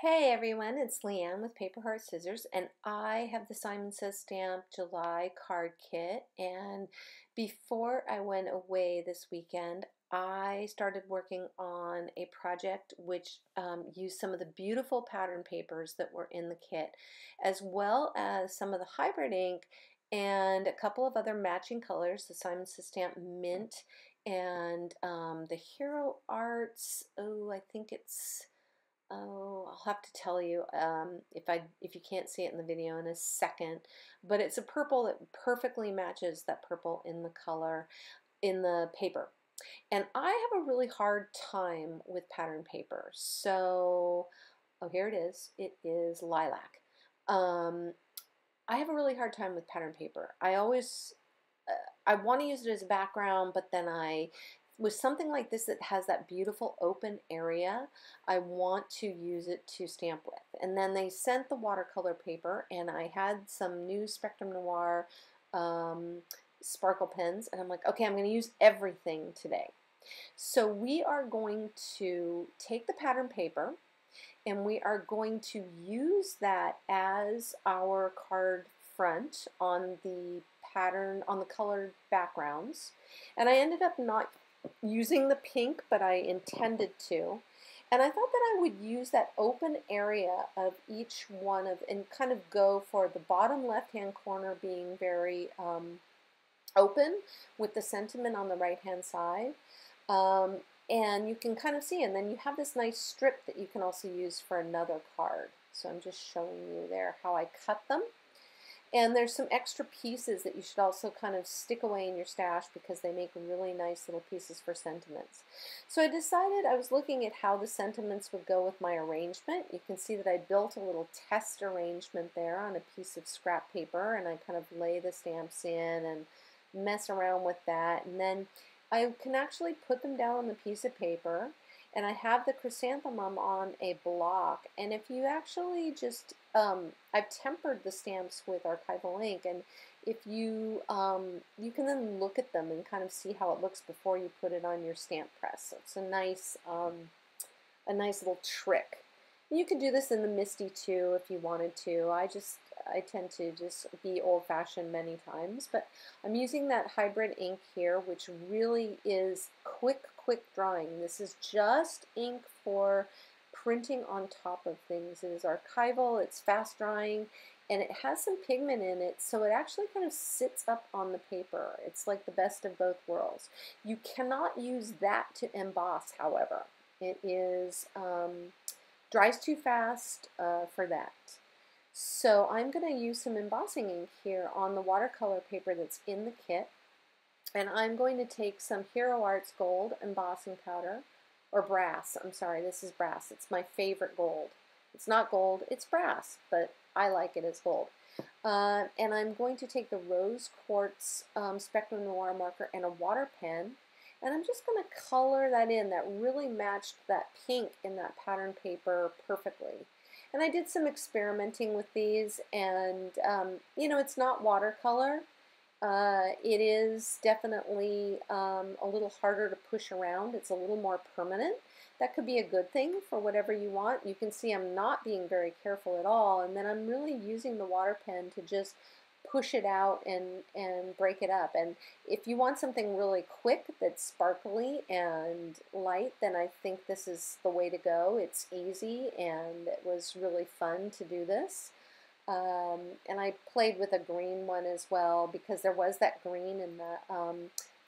Hey everyone, it's Leanne with Paper Heart Scissors, and I have the Simon Says Stamp July card kit. And before I went away this weekend, I started working on a project which used some of the beautiful pattern papers that were in the kit, as well as some of the hybrid ink and a couple of other matching colors, the Simon Says Stamp Mint and the Hero Arts. Oh, I think it's. Oh, I'll have to tell you if you can't see it in the video in a second. But it's a purple that perfectly matches that purple in the color in the paper. And I have a really hard time with pattern paper. So, oh, here it is. It is lilac. Um, I have a really hard time with pattern paper. I want to use it as a background, but then with something like this that has that beautiful open area, I want to use it to stamp with. And then they sent the watercolor paper, and I had some new Spectrum Noir sparkle pens, and I'm like, okay, I'm going to use everything today. So we are going to take the pattern paper, and we are going to use that as our card front on the pattern, on the colored backgrounds. And I ended up not using the pink, but I intended to. And I thought that I would use that open area of each one of, and kind of go for the bottom left-hand corner being very open with the sentiment on the right-hand side. Um, and you can kind of see, and then you have this nice strip that you can also use for another card. So I'm just showing you there how I cut them. And there's some extra pieces that you should also kind of stick away in your stash because they make really nice little pieces for sentiments. So I decided, I was looking at how the sentiments would go with my arrangement. You can see that I built a little test arrangement there on a piece of scrap paper, and I kind of lay the stamps in and mess around with that. And then I can actually put them down on the piece of paper, and I have the chrysanthemum on a block. And if you actually just, I've tempered the stamps with archival ink, and if you, you can then look at them and kind of see how it looks before you put it on your stamp press. So it's a nice little trick. You could do this in the MISTI too if you wanted to. I tend to just be old-fashioned many times, but I'm using that hybrid ink here, which really is quick drying. This is just ink for printing on top of things. It is archival, it's fast drying, and it has some pigment in it, so it actually kind of sits up on the paper. It's like the best of both worlds. You cannot use that to emboss, however. It is dries too fast for that. So I'm going to use some embossing ink here on the watercolor paper that's in the kit. And I'm going to take some Hero Arts Gold embossing powder, or brass, I'm sorry, this is brass. It's my favorite gold. It's not gold, it's brass, but I like it as gold. And I'm going to take the Rose Quartz Spectrum Noir marker and a water pen, and I'm just going to color that in. That really matched that pink in that pattern paper perfectly. And I did some experimenting with these, and you know, it's not watercolor. It is definitely a little harder to push around. It's a little more permanent. That could be a good thing for whatever you want. You can see I'm not being very careful at all, and then I'm really using the water pen to just push it out and break it up. And if you want something really quick that's sparkly and light, then I think this is the way to go. It's easy, and it was really fun to do this. And I played with a green one as well because there was that green in the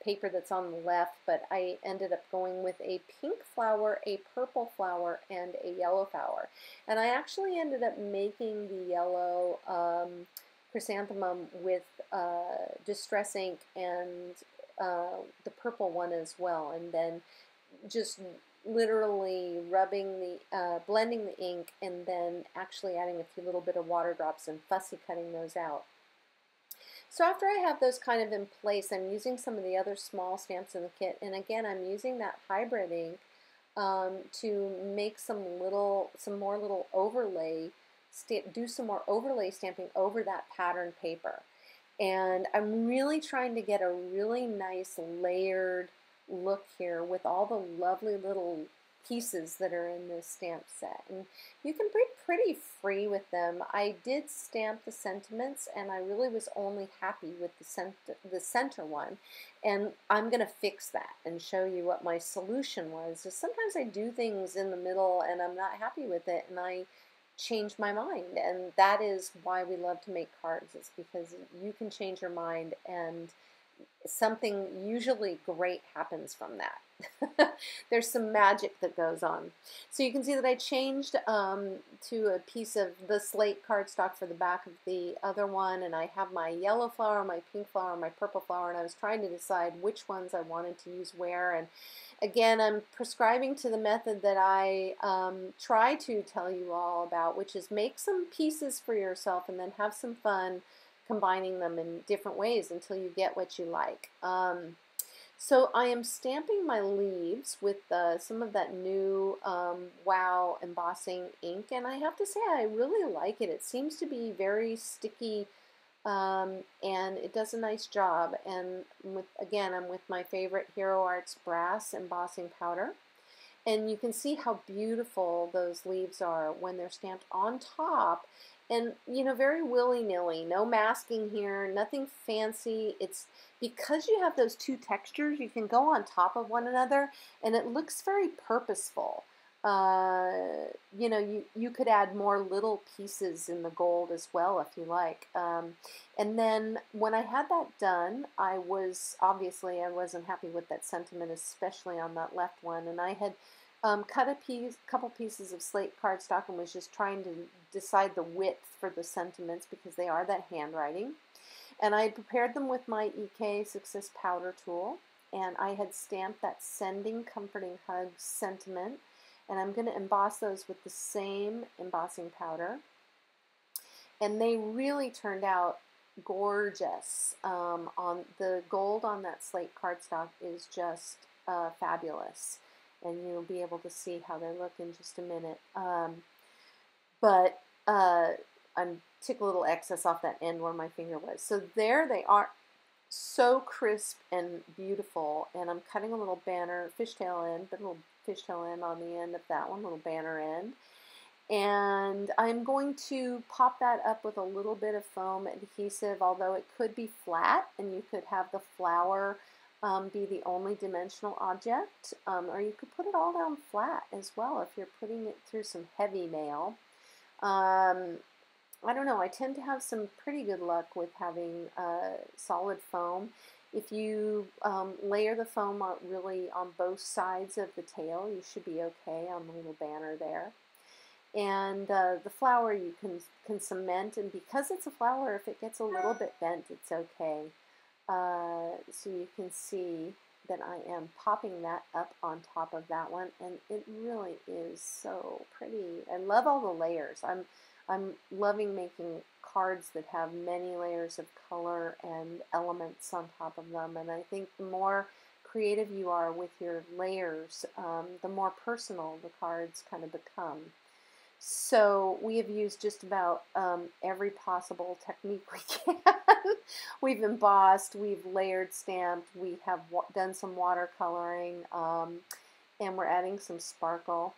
paper that's on the left, but I ended up going with a pink flower, a purple flower, and a yellow flower. And I actually ended up making the yellow chrysanthemum with distress ink and the purple one as well, and then just literally rubbing the, blending the ink, and then actually adding a few little bit of water drops and fussy cutting those out. So after I have those kind of in place, I'm using some of the other small stamps in the kit, and again I'm using that hybrid ink to make some more little overlay, do some more overlay stamping over that pattern paper. And I'm really trying to get a really nice layered look here with all the lovely little pieces that are in this stamp set. And you can be pretty free with them. I did stamp the sentiments, and I really was only happy with the center one. And I'm going to fix that and show you what my solution was. So sometimes I do things in the middle and I'm not happy with it, and I change my mind. And that is why we love to make cards, is because you can change your mind and something usually great happens from that. There's some magic that goes on. So you can see that I changed to a piece of the slate cardstock for the back of the other one, and I have my yellow flower, my pink flower, my purple flower, and I was trying to decide which ones I wanted to use where. And again, I'm prescribing to the method that I try to tell you all about, which is make some pieces for yourself and then have some fun combining them in different ways until you get what you like. So I am stamping my leaves with some of that new Wow embossing ink, and I have to say I really like it. It seems to be very sticky, and it does a nice job. And again, I'm with my favorite Hero Arts brass embossing powder. And you can see how beautiful those leaves are when they're stamped on top. And, you know, very willy-nilly, no masking here, nothing fancy. It's because you have those two textures, you can go on top of one another, and it looks very purposeful. You know, you could add more little pieces in the gold as well if you like. And then when I had that done, I wasn't happy with that sentiment, especially on that left one, and I had cut a couple pieces of slate cardstock and was just trying to decide the width for the sentiments because they are that handwriting. And I had prepared them with my EK Success powder tool, and I had stamped that Sending Comforting Hugs sentiment, and I'm going to emboss those with the same embossing powder. And they really turned out gorgeous. On the gold on that slate cardstock is just fabulous, and you'll be able to see how they look in just a minute. But I took a little excess off that end where my finger was. So there they are, so crisp and beautiful. And I'm cutting a little banner, fishtail end, but a little fishtail end on the end of that one, little banner end. And I'm going to pop that up with a little bit of foam adhesive, although it could be flat and you could have the flower be the only dimensional object, or you could put it all down flat as well if you're putting it through some heavy nail. I don't know, I tend to have some pretty good luck with having solid foam. If you layer the foam really on both sides of the tail, you should be okay on the little banner there. And the flower you can cement, and because it's a flower, if it gets a little bit bent, it's okay. So you can see that I am popping that up on top of that one, and it really is so pretty. I love all the layers. I'm loving making cards that have many layers of color and elements on top of them, and I think the more creative you are with your layers, the more personal the cards kind of become. So we have used just about every possible technique we can. We've embossed, we've layered stamped, we have done some watercoloring, and we're adding some sparkle.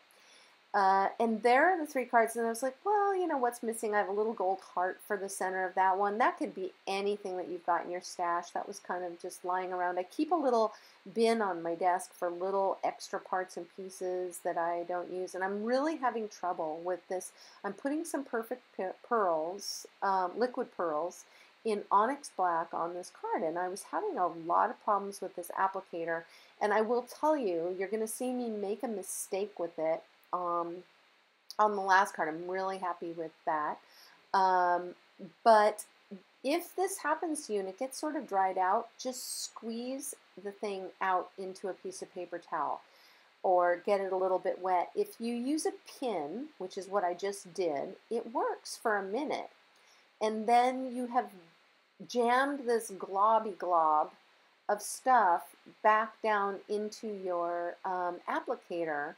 And there are the three cards, and I was like, well, you know, what's missing? I have a little gold heart for the center of that one. That could be anything that you've got in your stash. That was kind of just lying around. I keep a little bin on my desk for little extra parts and pieces that I don't use, and I'm really having trouble with this. I'm putting some perfect pearls, liquid pearls, in onyx black on this card, and I was having a lot of problems with this applicator, and I will tell you, you're going to see me make a mistake with it on the last card. I'm really happy with that. But if this happens to you and it gets sort of dried out, just squeeze the thing out into a piece of paper towel or get it a little bit wet. If you use a pin, which is what I just did, it works for a minute. And then you have jammed this globby glob of stuff back down into your applicator,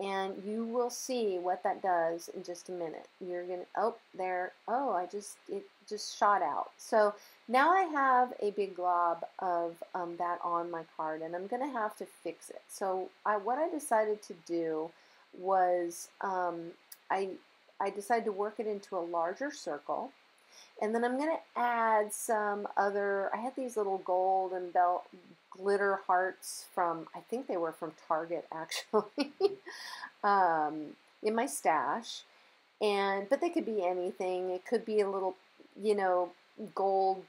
and you will see what that does in just a minute. You're gonna, oh, there, oh, it just shot out. So now I have a big glob of that on my card, and I'm gonna have to fix it. So what I decided to do was I, I decided to work it into a larger circle, and then I'm going to add some other, I had these little gold and glitter hearts from, I think they were from Target actually, in my stash. But they could be anything. It could be a little, you know, gold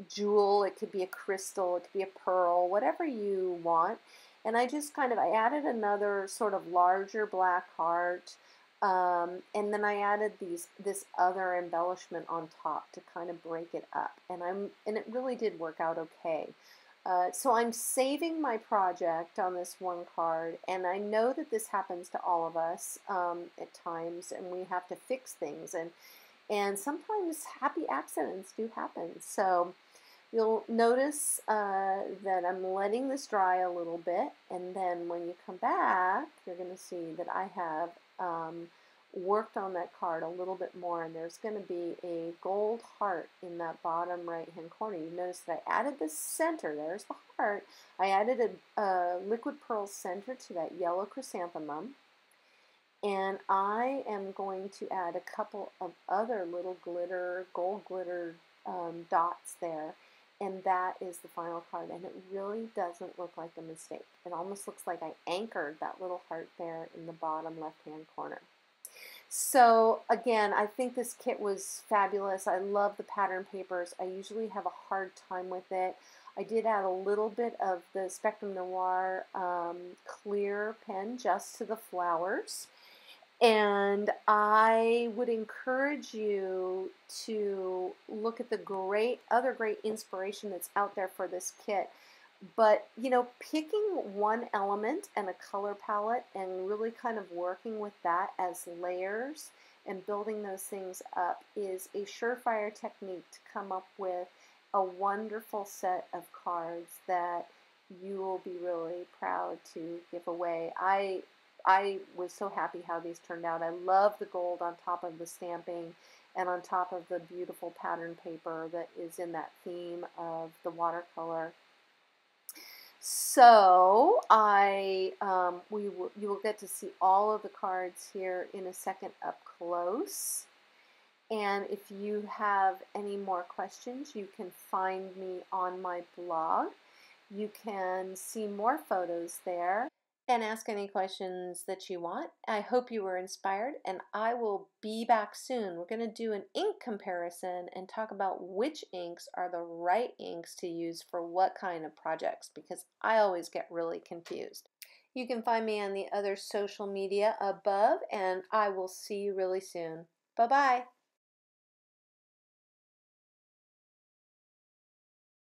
jewel. It could be a crystal. It could be a pearl, whatever you want. And I just I added another sort of larger black heart. And then I added this other embellishment on top to kind of break it up, and it really did work out okay. So I'm saving my project on this one card, and I know that this happens to all of us at times, and we have to fix things, and sometimes happy accidents do happen. So you'll notice that I'm letting this dry a little bit, and then when you come back, you're going to see that I have worked on that card a little bit more, and there's going to be a gold heart in that bottom right hand corner. You notice that I added the center, there's the heart. I added a liquid pearl center to that yellow chrysanthemum, and I am going to add a couple of other little gold glitter dots there, and that is the final card, and it really doesn't look like a mistake. It almost looks like I anchored that little heart there in the bottom left hand corner. So again, I think this kit was fabulous. I love the pattern papers. I usually have a hard time with it. I did add a little bit of the Spectrum Noir clear pen just to the flowers. And I would encourage you to look at the other great inspiration that's out there for this kit. But, you know, picking one element and a color palette and really kind of working with that as layers and building those things up is a surefire technique to come up with a wonderful set of cards that you will be really proud to give away. I was so happy how these turned out. I love the gold on top of the stamping and on top of the beautiful pattern paper that is in that theme of the watercolor. So you will get to see all of the cards here in a second up close. And if you have any more questions, you can find me on my blog. You can see more photos there and ask any questions that you want. I hope you were inspired, and I will be back soon. We're going to do an ink comparison and talk about which inks are the right inks to use for what kind of projects, because I always get really confused. You can find me on the other social media above, and I will see you really soon. Bye-bye.